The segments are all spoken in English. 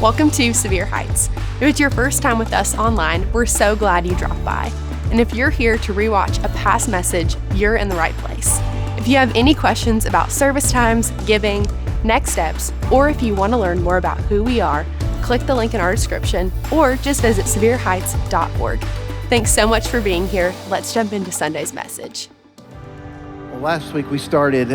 Welcome to Sevier Heights. If it's your first time with us online, we're so glad you dropped by. And if you're here to rewatch a past message, you're in the right place. If you have any questions about service times, giving, next steps, or if you want to learn more about who we are, click the link in our description or just visit sevierheights.org. Thanks so much for being here. Let's jump into Sunday's message. Well, last week we started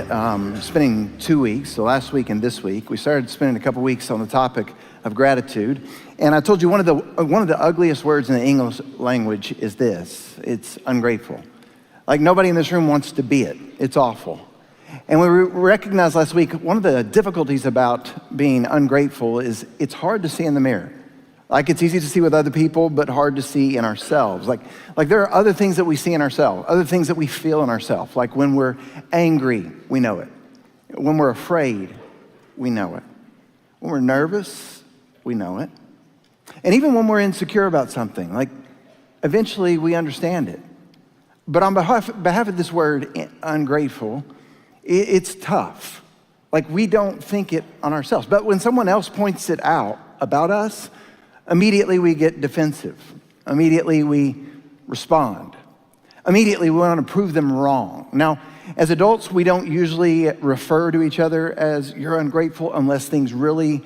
spending 2 weeks, so last week and this week, we started spending a couple weeks on the topic of gratitude. And I told you one of the ugliest words in the English language is this: it's ungrateful. Like nobody in this room wants to be it. It's awful. And we recognized last week one of the difficulties about being ungrateful is it's hard to see in the mirror. Like it's easy to see with other people, but hard to see in ourselves. Like there are other things that we see in ourselves, other things that we feel in ourselves. Like when we're angry, we know it. When we're afraid, we know it. When we're nervous, we know it. And even when we're insecure about something, like eventually we understand it. But on behalf of this word, ungrateful, it's tough. Like we don't think it on ourselves. But when someone else points it out about us, immediately we get defensive. Immediately we respond. Immediately we want to prove them wrong. Now, as adults, we don't usually refer to each other as "you're ungrateful" unless things really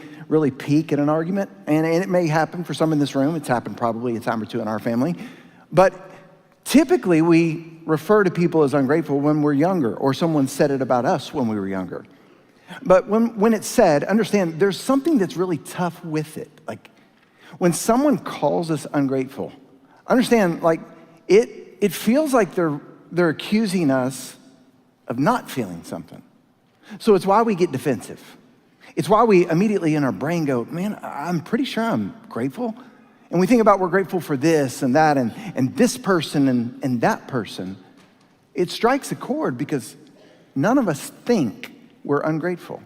peak in an argument. And it may happen for some in this room. It's happened probably a time or two in our family. But typically we refer to people as ungrateful when we're younger, or someone said it about us when we were younger. But when it's said, understand there's something that's really tough with it. Like when someone calls us ungrateful, understand like it feels like they're accusing us of not feeling something. So it's why we get defensive. It's why we immediately in our brain go, man, I'm pretty sure I'm grateful. And we think about we're grateful for this and that and this person and that person. It strikes a chord because none of us think we're ungrateful.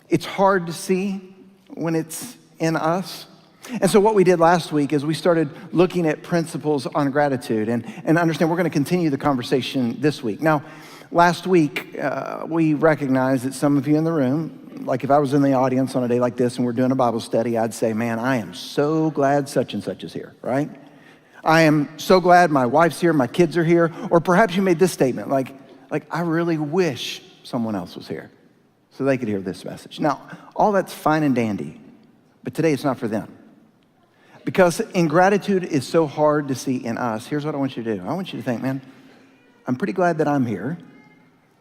It's hard to see when it's in us. And so what we did last week is we started looking at principles on gratitude and understand we're going to continue the conversation this week. Now, last week, we recognized that some of you in the room, like if I was in the audience on a day like this and we're doing a Bible study, I'd say, man, I am so glad such and such is here, right? I am so glad my wife's here, my kids are here. Or perhaps you made this statement, like I really wish someone else was here so they could hear this message. Now, all that's fine and dandy, but today it's not for them. Because ingratitude is so hard to see in us. Here's what I want you to do. I want you to think, man, I'm pretty glad that I'm here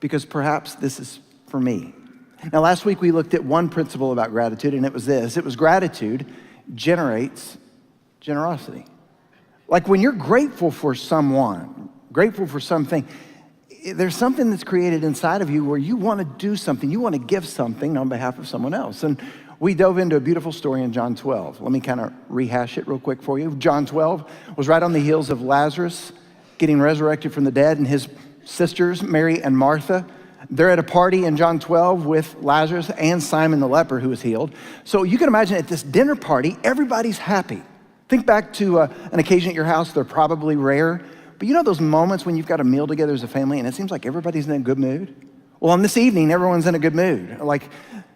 because perhaps this is for me. Now, last week we looked at one principle about gratitude, and it was this. It was gratitude generates generosity. Like when you're grateful for someone, grateful for something, there's something that's created inside of you where you want to do something, you want to give something on behalf of someone else. And we dove into a beautiful story in John 12. Let me kind of rehash it real quick for you. John 12 was right on the heels of Lazarus getting resurrected from the dead, and his sisters, Mary and Martha, they're at a party in John 12 with Lazarus and Simon the leper who was healed. So you can imagine at this dinner party, everybody's happy. Think back to an occasion at your house, they're probably rare, but you know those moments when you've got a meal together as a family and it seems like everybody's in a good mood? Well, on this evening, everyone's in a good mood. Like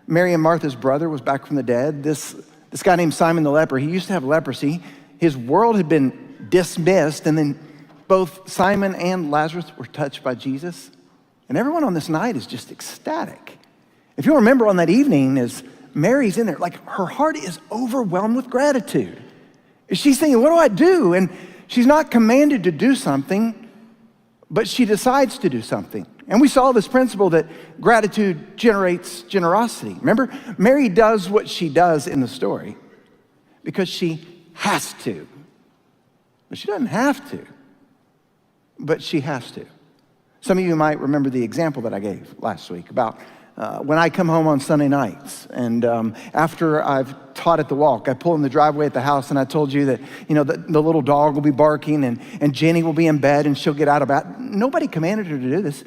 Mary and Martha's brother was back from the dead. This guy named Simon the leper, he used to have leprosy. His world had been dismissed, and then both Simon and Lazarus were touched by Jesus. And everyone on this night is just ecstatic. If you remember on that evening, as Mary's in there, like her heart is overwhelmed with gratitude. She's thinking, what do I do? And she's not commanded to do something, but she decides to do something. And we saw this principle that gratitude generates generosity. Remember, Mary does what she does in the story because she has to. But she doesn't have to, but she has to. Some of you might remember the example that I gave last week about when I come home on Sunday nights and after I've taught at the walk, I pull in the driveway at the house and I told you that, you know, the little dog will be barking and Jenny will be in bed and she'll get out of bed. Nobody commanded her to do this.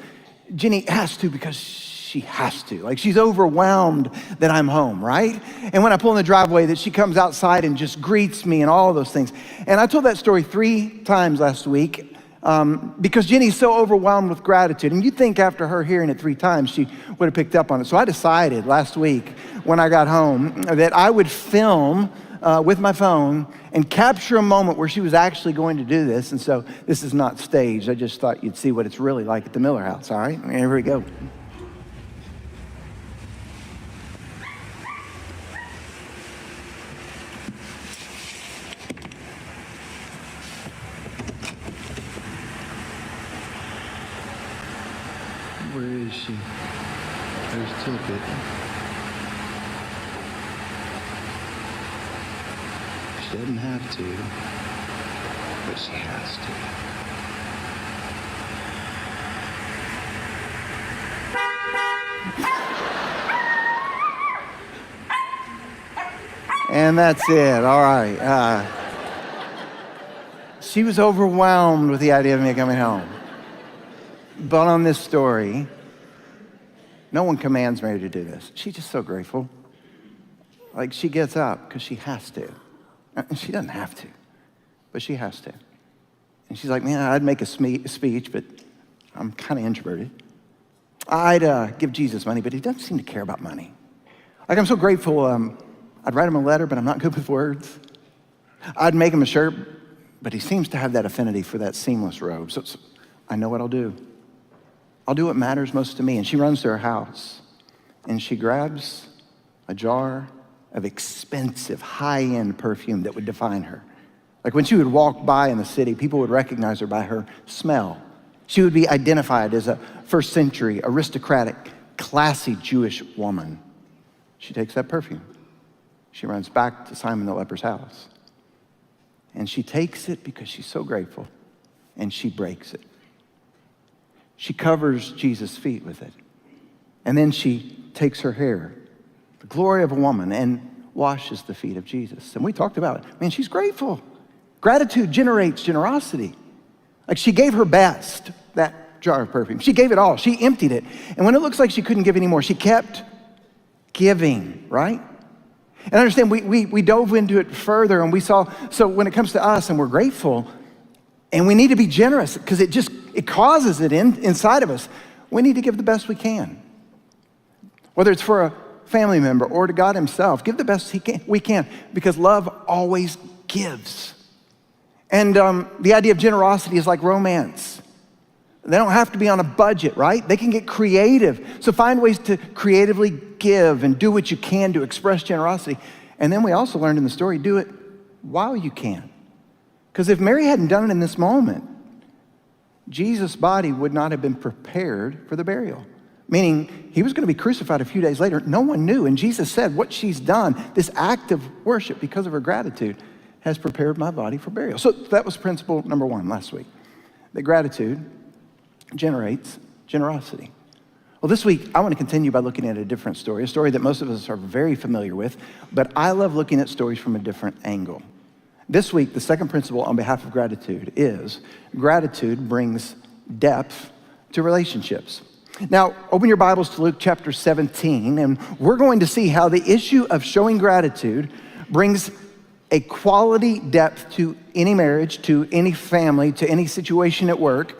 Jenny has to because she has to. Like she's overwhelmed that I'm home, right? And when I pull in the driveway that she comes outside and just greets me and all of those things. And I told that story 3 times last week. Because Jenny's so overwhelmed with gratitude. And you'd think after her hearing it 3 times, she would have picked up on it. So I decided last week, when I got home that I would film with my phone and capture a moment where she was actually going to do this. And so this is not staged. I just thought you'd see what it's really like at the Miller house, all right? Here we go. Where is she? There's Tippet. She doesn't have to, but she has to. And that's it, all right. She was overwhelmed with the idea of me coming home. But on this story, no one commands Mary to do this. She's just so grateful. Like, she gets up because she has to. And she doesn't have to, but she has to. And she's like, man, I'd make a speech, but I'm kind of introverted. I'd give Jesus money, but he doesn't seem to care about money. Like, I'm so grateful. I'd write him a letter, but I'm not good with words. I'd make him a shirt, but he seems to have that affinity for that seamless robe. So I know what I'll do. I'll do what matters most to me. And she runs to her house, and she grabs a jar of expensive, high-end perfume that would define her. Like, when she would walk by in the city, people would recognize her by her smell. She would be identified as a first-century, aristocratic, classy Jewish woman. She takes that perfume. She runs back to Simon the leper's house. And she takes it because she's so grateful, and she breaks it. She covers Jesus' feet with it. And then she takes her hair, the glory of a woman, and washes the feet of Jesus. And we talked about it. Man, she's grateful. Gratitude generates generosity. Like, she gave her best, that jar of perfume. She gave it all. She emptied it. And when it looks like she couldn't give anymore, she kept giving, right? And understand, we dove into it further, and we saw, so when it comes to us and we're grateful, and we need to be generous because it causes it inside of us. We need to give the best we can. Whether it's for a family member or to God himself, give the best we can because love always gives. And the idea of generosity is like romance. They don't have to be on a budget, right? They can get creative. So find ways to creatively give and do what you can to express generosity. And then we also learned in the story, do it while you can. Because if Mary hadn't done it in this moment, Jesus' body would not have been prepared for the burial. Meaning, he was going to be crucified a few days later. No one knew. And Jesus said, what she's done, this act of worship because of her gratitude, has prepared my body for burial. So that was principle number one last week. That gratitude generates generosity. Well, this week, I want to continue by looking at a different story, a story that most of us are very familiar with, but I love looking at stories from a different angle. This week, the second principle on behalf of gratitude is gratitude brings depth to relationships. Now, open your Bibles to Luke chapter 17, and we're going to see how the issue of showing gratitude brings a quality depth to any marriage, to any family, to any situation at work,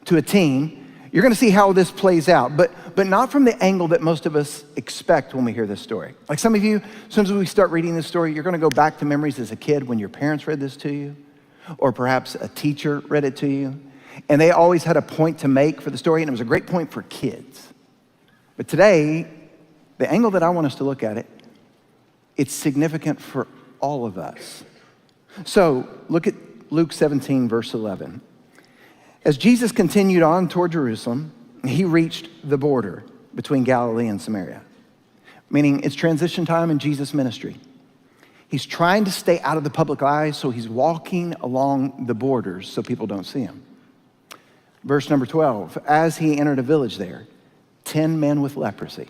to a team. You're going to see how this plays out, but not from the angle that most of us expect when we hear this story. Like some of you, as soon as we start reading this story, you're going to go back to memories as a kid when your parents read this to you, or perhaps a teacher read it to you, and they always had a point to make for the story, and it was a great point for kids. But today, the angle that I want us to look at it, it's significant for all of us. So look at Luke 17, verse 11. As Jesus continued on toward Jerusalem, he reached the border between Galilee and Samaria, meaning it's transition time in Jesus' ministry. He's trying to stay out of the public eye, so he's walking along the borders so people don't see him. Verse number 12, as he entered a village there, 10 men with leprosy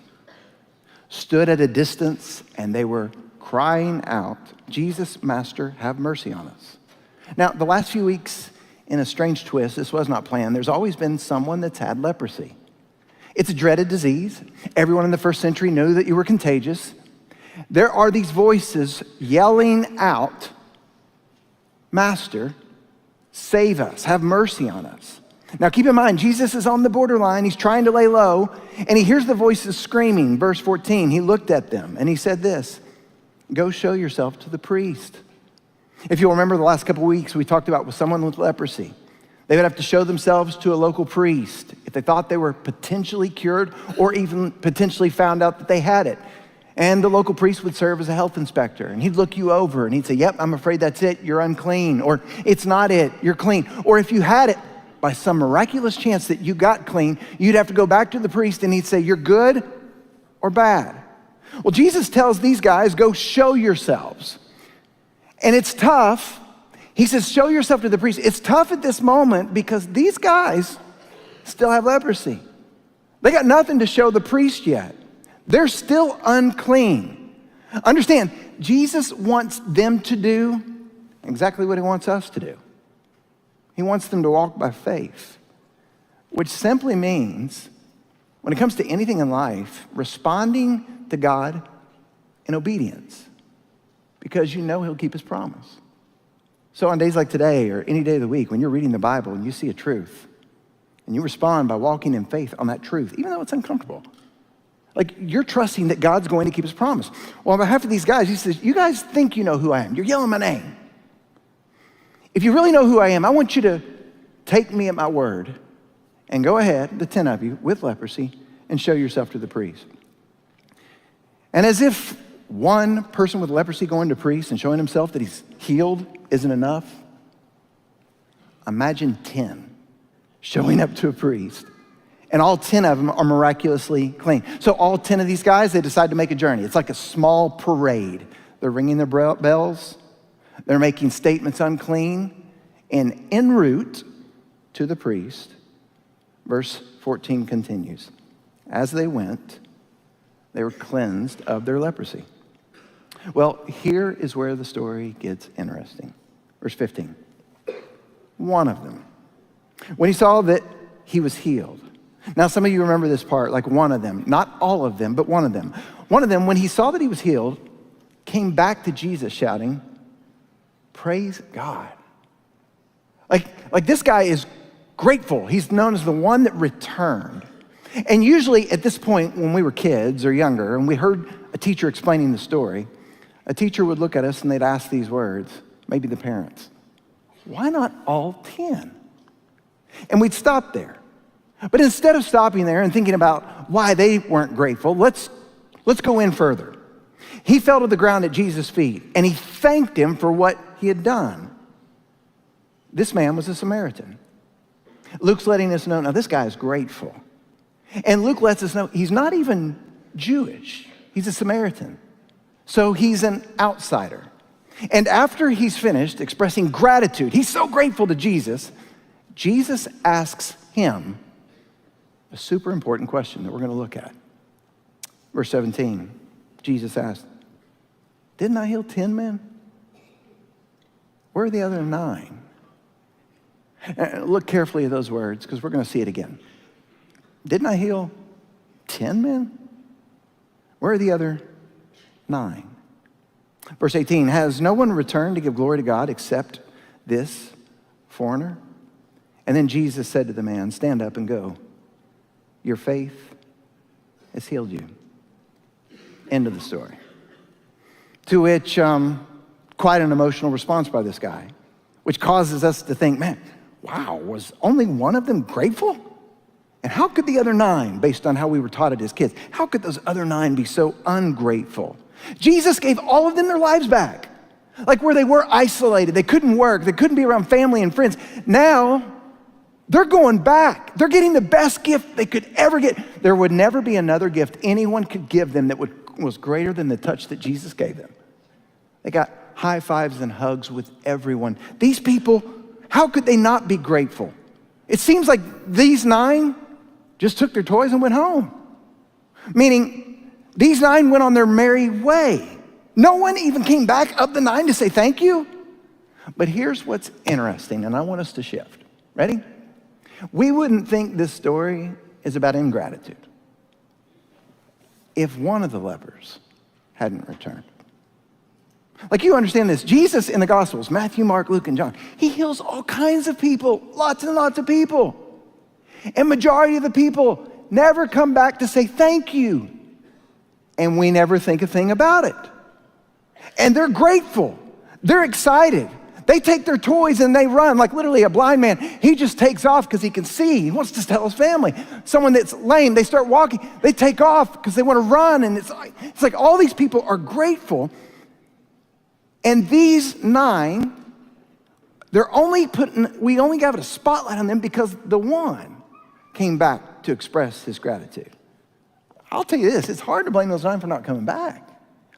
stood at a distance and they were crying out, Jesus, Master, have mercy on us. Now, the last few weeks, in a strange twist, this was not planned, there's always been someone that's had leprosy. It's a dreaded disease. Everyone in the first century knew that you were contagious. There are these voices yelling out, Master, save us, have mercy on us. Now keep in mind, Jesus is on the borderline. He's trying to lay low, and he hears the voices screaming. Verse 14, he looked at them and he said this, "Go show yourself to the priest." If you'll remember the last couple of weeks, we talked about with someone with leprosy, they would have to show themselves to a local priest if they thought they were potentially cured or even potentially found out that they had it. And the local priest would serve as a health inspector, and he'd look you over and he'd say, "Yep, I'm afraid that's it, you're unclean," or "It's not it, you're clean." Or if you had it, by some miraculous chance that you got clean, you'd have to go back to the priest and he'd say, "You're good or bad." Well, Jesus tells these guys, "Go show yourselves." And it's tough. He says, "Show yourself to the priest." It's tough at this moment because these guys still have leprosy. They got nothing to show the priest yet. They're still unclean. Understand, Jesus wants them to do exactly what he wants us to do. He wants them to walk by faith, which simply means, when it comes to anything in life, responding to God in obedience, because you know he'll keep his promise. So on days like today or any day of the week, when you're reading the Bible and you see a truth, and you respond by walking in faith on that truth, even though it's uncomfortable, like you're trusting that God's going to keep his promise. Well, on behalf of these guys, he says, "You guys think you know who I am. You're yelling my name. If you really know who I am, I want you to take me at my word and go ahead, the 10 of you with leprosy, and show yourself to the priest." And as if one person with leprosy going to priest and showing himself that he's healed isn't enough, imagine 10 showing up to a priest, and all 10 of them are miraculously clean. So all 10 of these guys, they decide to make a journey. It's like a small parade. They're ringing their bells. They're making statements unclean, and en route to the priest, verse 14 continues. As they went, they were cleansed of their leprosy. Well, here is where the story gets interesting. Verse 15. One of them, when he saw that he was healed. Now, some of you remember this part, like one of them, not all of them, but one of them. One of them, when he saw that he was healed, came back to Jesus shouting, "Praise God." Like this guy is grateful. He's known as the one that returned. And usually at this point, when we were kids or younger, and we heard a teacher explaining the story, a teacher would look at us and they'd ask these words, maybe the parents, "Why not all 10? And we'd stop there. But instead of stopping there and thinking about why they weren't grateful, let's go in further. He fell to the ground at Jesus' feet and he thanked him for what he had done. This man was a Samaritan. Luke's letting us know, now this guy is grateful. And Luke lets us know he's not even Jewish. He's a Samaritan. So he's an outsider. And after he's finished expressing gratitude, he's so grateful to Jesus, Jesus asks him a super important question that we're going to look at. Verse 17, Jesus asked, "Didn't I heal 10 men? Where are the other 9? Look carefully at those words because we're going to see it again. Didn't I heal 10 men? Where are the other 9? Verse 18, has no one returned to give glory to God except this foreigner? And then Jesus said to the man, stand up and go. Your faith has healed you. End of the story. To which, quite an emotional response by this guy, which causes us to think, man, wow, was only one of them grateful? And how could the other 9, based on how we were taught it as kids, how could those other 9 be so ungrateful? Jesus gave all of them their lives back. Like where they were isolated, they couldn't work, they couldn't be around family and friends. Now, they're going back. They're getting the best gift they could ever get. There would never be another gift anyone could give them that was greater than the touch that Jesus gave them. They got high fives and hugs with everyone. These people, how could they not be grateful? It seems like these 9 just took their toys and went home. Meaning, these 9 went on their merry way. No one even came back of the 9 to say thank you. But here's what's interesting, and I want us to shift. Ready? We wouldn't think this story is about ingratitude if one of the lepers hadn't returned. Like, you understand this, Jesus in the Gospels, Matthew, Mark, Luke, and John, he heals all kinds of people, lots and lots of people. And majority of the people never come back to say thank you. And we never think a thing about it. And they're grateful. They're excited. They take their toys and they run. Like literally a blind man, he just takes off because he can see. He wants to tell his family. Someone that's lame, they start walking. They take off because they want to run. And it's like all these people are grateful. And these 9, we only got a spotlight on them because the one came back to express his gratitude. I'll tell you this, it's hard to blame those 9 for not coming back.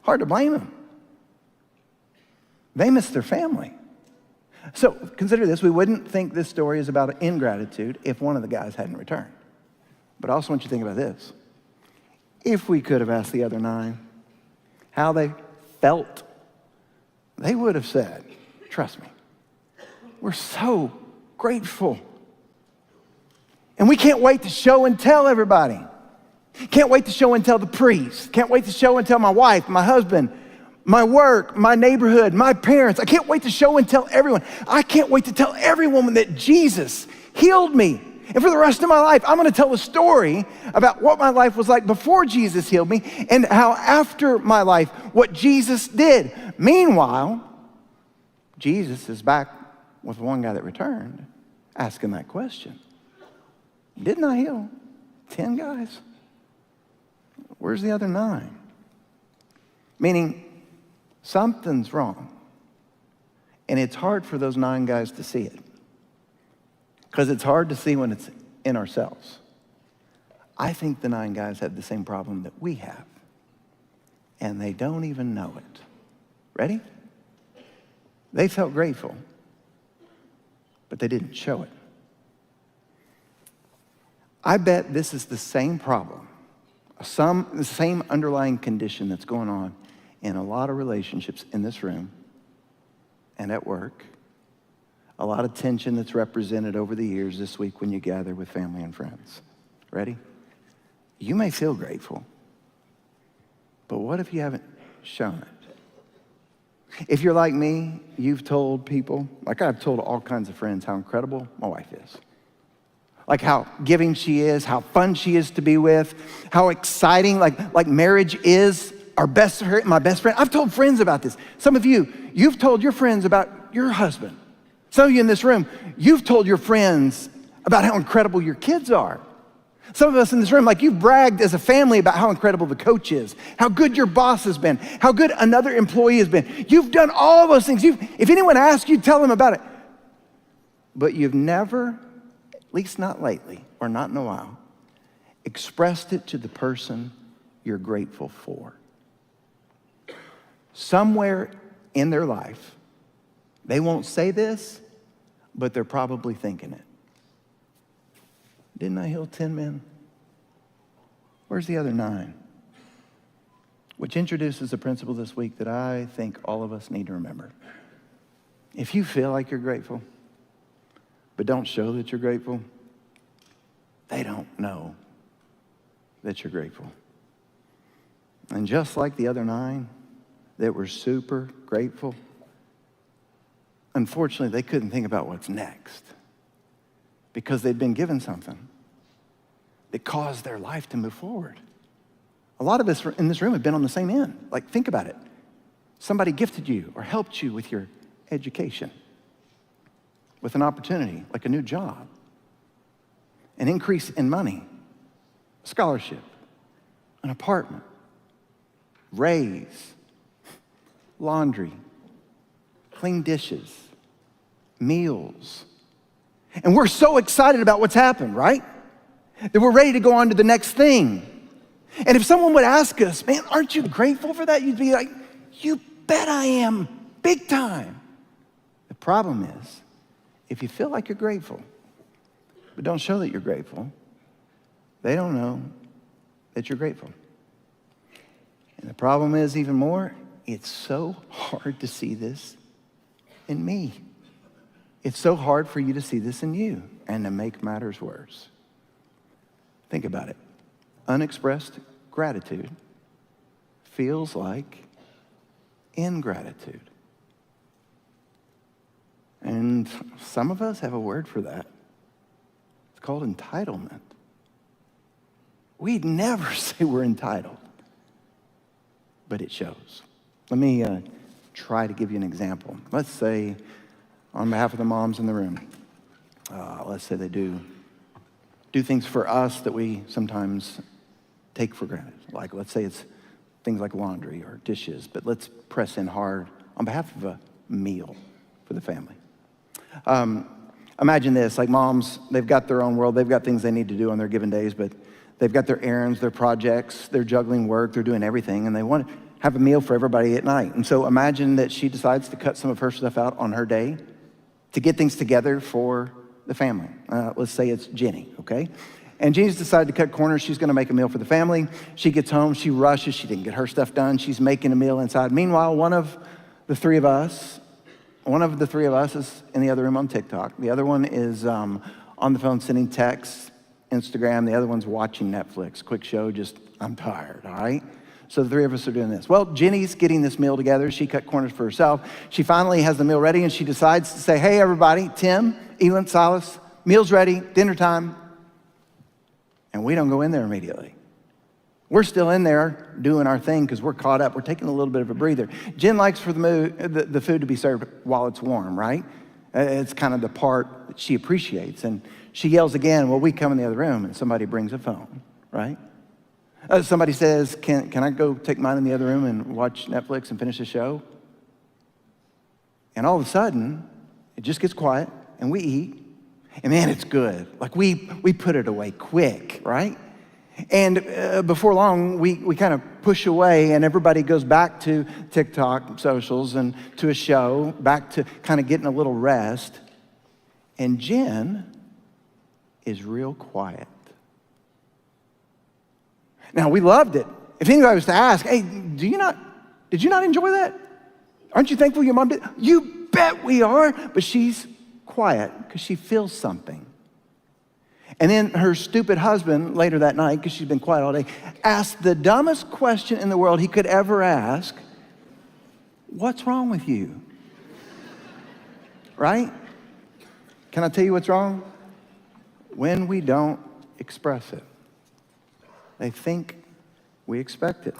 Hard to blame them. They missed their family. So consider this, we wouldn't think this story is about ingratitude if one of the guys hadn't returned. But I also want you to think about this. If we could have asked the other 9 how they felt, they would have said, trust me, we're so grateful. And we can't wait to show and tell everybody. Can't wait to show and tell the priest. Can't wait to show and tell my wife, my husband, my work, my neighborhood, my parents. I can't wait to show and tell everyone. I can't wait to tell everyone that Jesus healed me. And for the rest of my life, I'm gonna tell a story about what my life was like before Jesus healed me and how after my life, what Jesus did. Meanwhile, Jesus is back with one guy that returned, asking that question. Didn't I heal 10 guys? Where's the other 9? Meaning, something's wrong. And it's hard for those 9 guys to see it. Because it's hard to see when it's in ourselves. I think the 9 guys have the same problem that we have. And they don't even know it. Ready? They felt grateful, but they didn't show it. I bet this is the same problem, the same underlying condition that's going on in a lot of relationships in this room and at work. A lot of tension that's represented over the years this week when you gather with family and friends. Ready? You may feel grateful, but what if you haven't shown it? If you're like me, you've told people, like I've told all kinds of friends how incredible my wife is. Like how giving she is, how fun she is to be with, how exciting like marriage is, my best friend. I've told friends about this. Some of you've told your friends about your husband. Some of you in this room, you've told your friends about how incredible your kids are. Some of us in this room, like you've bragged as a family about how incredible the coach is, how good your boss has been, how good another employee has been. You've done all those things. If anyone asks you, tell them about it. But you've never, at least not lately, or not in a while, expressed it to the person you're grateful for. Somewhere in their life, they won't say this, but they're probably thinking it. Didn't I heal 10 men? Where's the other 9? Which introduces a principle this week that I think all of us need to remember. If you feel like you're grateful, but don't show that you're grateful, they don't know that you're grateful. And just like the other 9 that were super grateful, unfortunately, they couldn't think about what's next because they'd been given something that caused their life to move forward. A lot of us in this room have been on the same end. Like, think about it. Somebody gifted you or helped you with your education, with an opportunity, like a new job, an increase in money, a scholarship, an apartment, raise, laundry, clean dishes, meals. And we're so excited about what's happened, right? That we're ready to go on to the next thing. And if someone would ask us, man, aren't you grateful for that? You'd be like, you bet I am, big time. The problem is, if you feel like you're grateful, but don't show that you're grateful, they don't know that you're grateful. And the problem is even more, it's so hard to see this in me. It's so hard for you to see this in you. And to make matters worse, think about it. Unexpressed gratitude feels like ingratitude. And some of us have a word for that. It's called entitlement. We'd never say we're entitled, but it shows. Let me try to give you an example. Let's say, on behalf of the moms in the room, let's say they do things for us that we sometimes take for granted. Like, let's say it's things like laundry or dishes, but let's press in hard on behalf of a meal for the family. Imagine this, like moms, they've got their own world, they've got things they need to do on their given days, but they've got their errands, their projects, they're juggling work, they're doing everything, and they want to have a meal for everybody at night. And so imagine that she decides to cut some of her stuff out on her day to get things together for the family. Let's say it's Jenny, okay? And Jenny's decided to cut corners. She's gonna make a meal for the family. She gets home, she rushes, she didn't get her stuff done. She's making a meal inside. Meanwhile, one of the three of us is in the other room on TikTok. The other one is on the phone sending texts, Instagram. The other one's watching Netflix. Quick show, just, I'm tired, all right? So the three of us are doing this. Well, Jenny's getting this meal together. She cut corners for herself. She finally has the meal ready, and she decides to say, hey, everybody, Tim, Elon, Silas, meal's ready, dinner time. And we don't go in there immediately. We're still in there doing our thing because we're caught up. We're taking a little bit of a breather. Jen likes for the food to be served while it's warm, right? It's kind of the part that she appreciates. And she yells again. Well, we come in the other room and somebody brings a phone, right? Somebody says, can I go take mine in the other room and watch Netflix and finish the show? And all of a sudden, it just gets quiet and we eat. And man, it's good. Like we put it away quick, right? And before long, we kind of push away and everybody goes back to TikTok socials and to a show, back to kind of getting a little rest. And Jen is real quiet. Now, we loved it. If anybody was to ask, hey, did you not enjoy that? Aren't you thankful your mom did? You bet we are. But she's quiet because she feels something. And then her stupid husband, later that night, because she's been quiet all day, asked the dumbest question in the world he could ever ask. What's wrong with you? Right? Can I tell you what's wrong? When we don't express it. They think we expect it.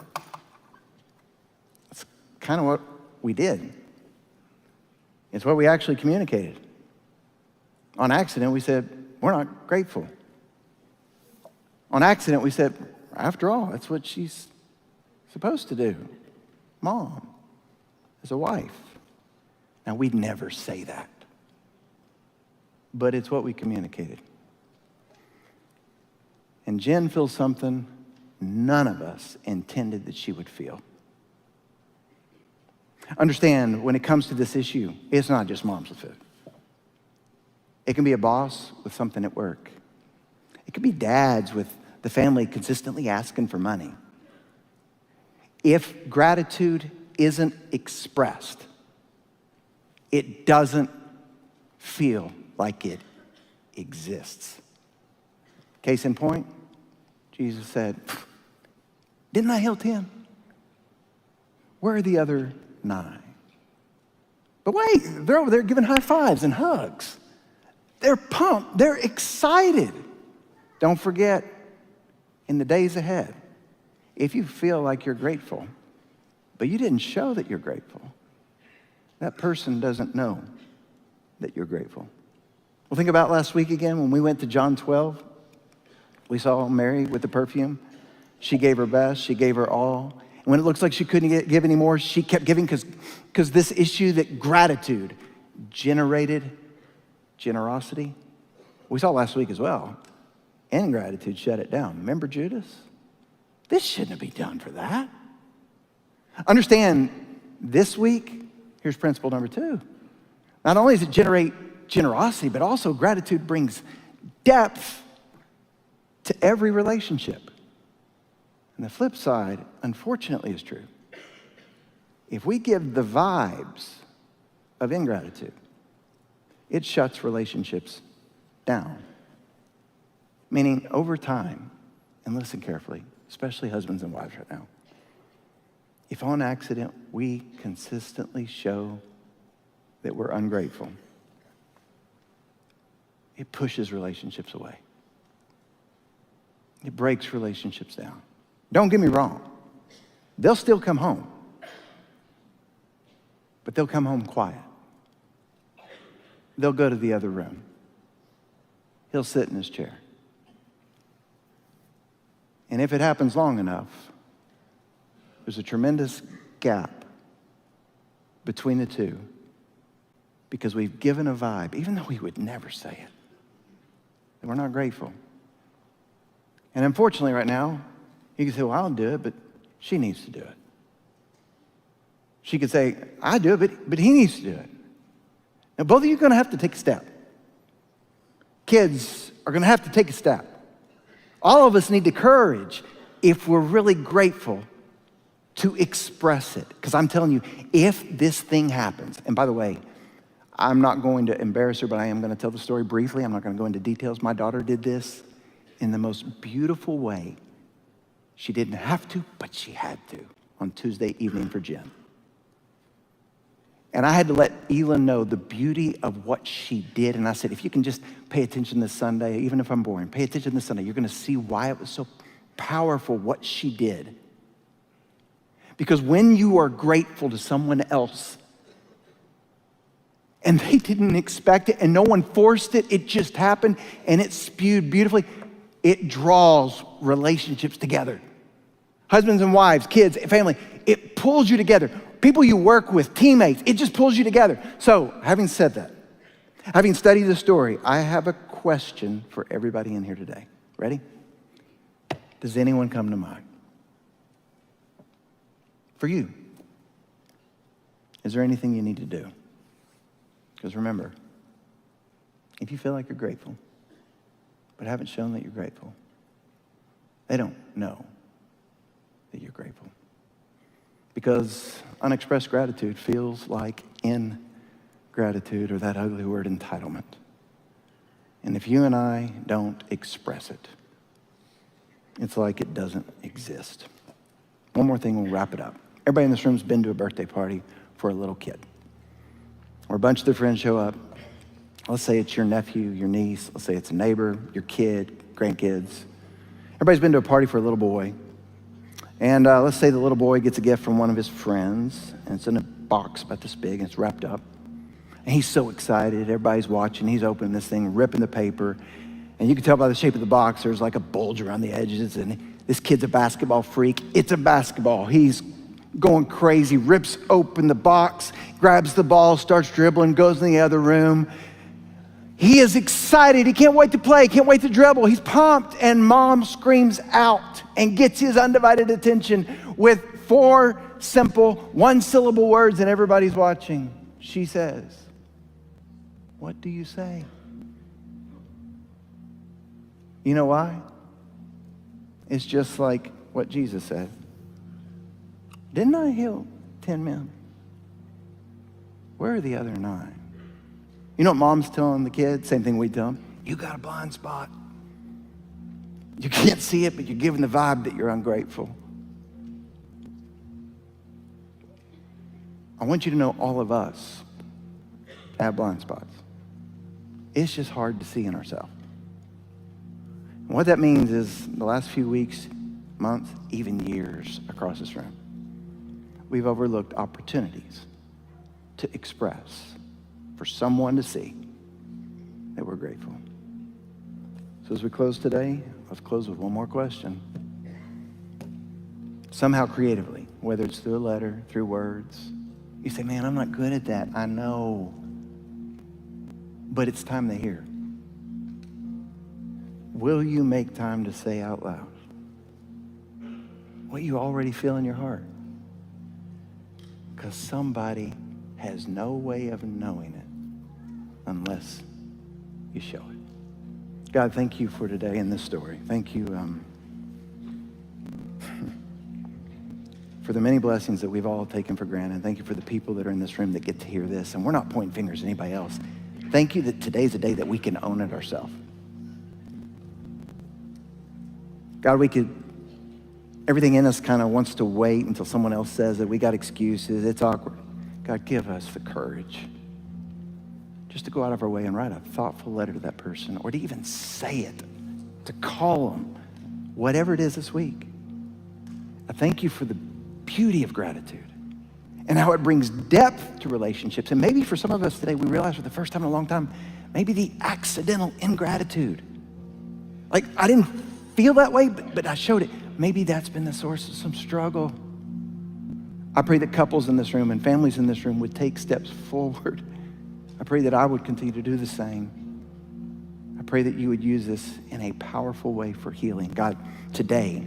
That's kind of what we did. It's what we actually communicated. On accident, we said, we're not grateful. On accident, we said, after all, that's what she's supposed to do. Mom, as a wife. Now, we'd never say that. But it's what we communicated. And Jen feels something none of us intended that she would feel. Understand, when it comes to this issue, it's not just moms with food. It can be a boss with something at work. It could be dads with the family consistently asking for money. If gratitude isn't expressed, it doesn't feel like it exists. Case in point, Jesus said, didn't I heal 10? Where are the other 9? But wait, they're over there giving high fives and hugs. They're pumped, they're excited. Don't forget, in the days ahead, if you feel like you're grateful, but you didn't show that you're grateful, that person doesn't know that you're grateful. Well, think about last week again when we went to John 12. We saw Mary with the perfume. She gave her best. She gave her all. And when it looks like she couldn't give any more, she kept giving because this issue that gratitude generated generosity. We saw last week as well. Ingratitude shut it down. Remember Judas? This shouldn't be done for that. Understand, this week, here's principle number 2. Not only does it generate generosity, but also gratitude brings depth to every relationship. And the flip side, unfortunately, is true. If we give the vibes of ingratitude, it shuts relationships down. Meaning, over time, and listen carefully, especially husbands and wives right now, if on accident we consistently show that we're ungrateful, it pushes relationships away. It breaks relationships down. Don't get me wrong. They'll still come home. But they'll come home quiet. They'll go to the other room. He'll sit in his chair. And if it happens long enough, there's a tremendous gap between the two because we've given a vibe, even though we would never say it, that we're not grateful. And unfortunately right now, you can say, well, I'll do it, but she needs to do it. She could say, I do it, but he needs to do it. Now, both of you are going to have to take a step. Kids are going to have to take a step. All of us need the courage, if we're really grateful, to express it. Because I'm telling you, if this thing happens, and by the way, I'm not going to embarrass her, but I am going to tell the story briefly. I'm not going to go into details. My daughter did this in the most beautiful way. She didn't have to, but she had to on Tuesday evening for Jen. And I had to let Elin know the beauty of what she did. And I said, if you can just pay attention this Sunday, even if I'm boring, pay attention this Sunday. You're going to see why it was so powerful what she did. Because when you are grateful to someone else, and they didn't expect it, and no one forced it, it just happened, and it spewed beautifully, it draws relationships together. Husbands and wives, kids, family, it pulls you together. People you work with, teammates, it just pulls you together. So, having said that, having studied the story, I have a question for everybody in here today. Ready? Does anyone come to mind? For you, is there anything you need to do? Because remember, if you feel like you're grateful, but haven't shown that you're grateful, they don't know that you're grateful. Because unexpressed gratitude feels like ingratitude, or that ugly word, entitlement. And if you and I don't express it, it's like it doesn't exist. One more thing, we'll wrap it up. Everybody in this room's been to a birthday party for a little kid, or a bunch of their friends show up. Let's say it's your nephew, your niece. Let's say it's a neighbor, your kid, grandkids. Everybody's been to a party for a little boy. And let's say the little boy gets a gift from one of his friends, and it's in a box about this big, and it's wrapped up. And he's so excited. Everybody's watching. He's opening this thing, ripping the paper. And you can tell by the shape of the box, there's like a bulge around the edges. And this kid's a basketball freak. It's a basketball. He's going crazy, rips open the box, grabs the ball, starts dribbling, goes in the other room. He is excited. He can't wait to play, can't wait to dribble. He's pumped, and mom screams out and gets his undivided attention with 4 simple, 1-syllable words, and everybody's watching. She says, "What do you say?" You know why? It's just like what Jesus said. Didn't I heal 10 men? Where are the other 9? You know what mom's telling the kids? Same thing we tell them. You got a blind spot. You can't see it, but you're giving the vibe that you're ungrateful. I want you to know all of us have blind spots. It's just hard to see in ourselves. And what that means is the last few weeks, months, even years across this room, we've overlooked opportunities to express, for someone to see that we're grateful. So as we close today, let's close with one more question. Somehow creatively, whether it's through a letter, through words, you say, man, I'm not good at that. I know. But it's time to hear. Will you make time to say out loud what you already feel in your heart? Because somebody has no way of knowing it unless you show it. God, thank you for today in this story. Thank you for the many blessings that we've all taken for granted. Thank you for the people that are in this room that get to hear this. And we're not pointing fingers at anybody else. Thank you that today's a day that we can own it ourselves. God, everything in us kind of wants to wait until someone else says it. We got excuses. It's awkward. God, give us the courage just to go out of our way and write a thoughtful letter to that person, or to even say it, to call them, whatever it is this week. I thank you for the beauty of gratitude and how it brings depth to relationships. And maybe for some of us today, we realize for the first time in a long time, maybe the accidental ingratitude. Like, I didn't feel that way, but I showed it. Maybe that's been the source of some struggle. I pray that couples in this room and families in this room would take steps forward. I pray that I would continue to do the same. I pray that you would use this in a powerful way for healing. God, today,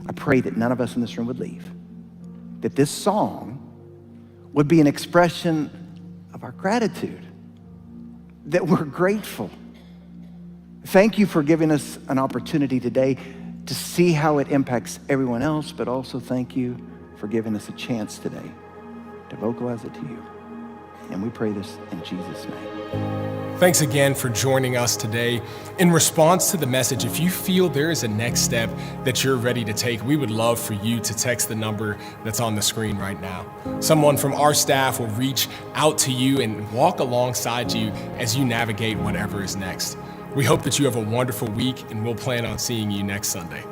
I pray that none of us in this room would leave, that this song would be an expression of our gratitude, that we're grateful. Thank you for giving us an opportunity today to see how it impacts everyone else, but also thank you for giving us a chance today to vocalize it to you. And we pray this in Jesus' name. Thanks again for joining us today. In response to the message, if you feel there is a next step that you're ready to take, we would love for you to text the number that's on the screen right now. Someone from our staff will reach out to you and walk alongside you as you navigate whatever is next. We hope that you have a wonderful week, and we'll plan on seeing you next Sunday.